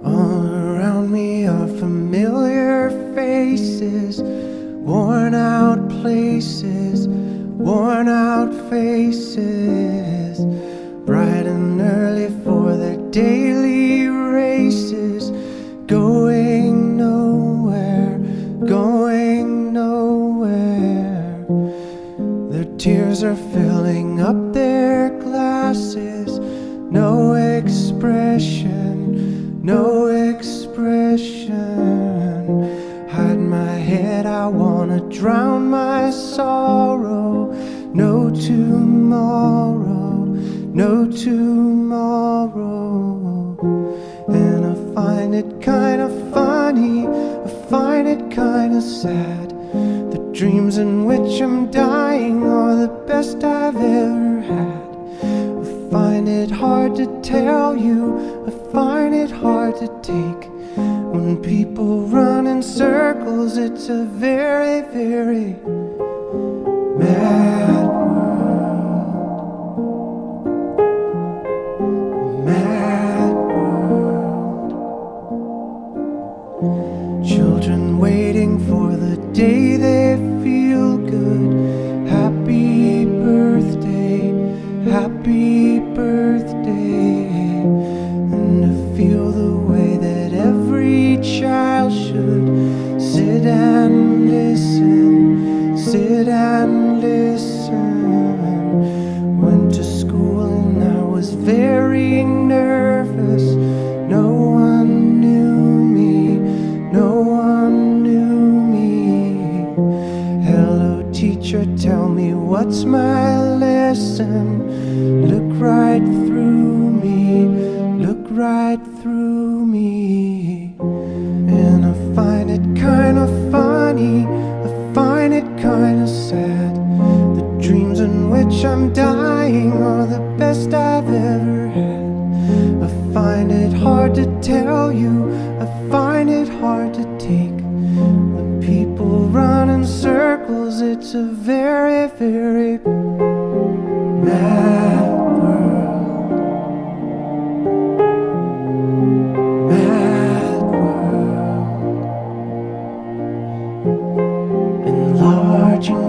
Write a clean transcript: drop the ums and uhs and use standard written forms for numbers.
All around me are familiar faces, worn out places, worn out faces, bright and early for their daily races, going nowhere, going nowhere. Their tears are filling up their glasses, no expression, no expression. Hide my head, I wanna drown my sorrow. No tomorrow, no tomorrow. And I find it kinda funny, I find it kinda sad. The dreams in which I'm dying are the best I've ever had. I find it hard to tell you, I find it hard to take. When people run in circles, it's a very, very mad world. Mad world. Children waiting for the day they feel good. Happy birthday, happy birthday. And to feel the way that every child should sit and listen, sit and listen. Went to school and I was very nervous. No one knew me, no one knew me. Hello teacher, tell me what's my lesson. Look right through me, look right through me. And I find it kinda funny, I find it kinda sad. The dreams in which I'm dying are the best I've ever had. I find it hard to tell you, I find it hard to take. When people run in circles, it's a very, very mad world. Mad world. Enlarging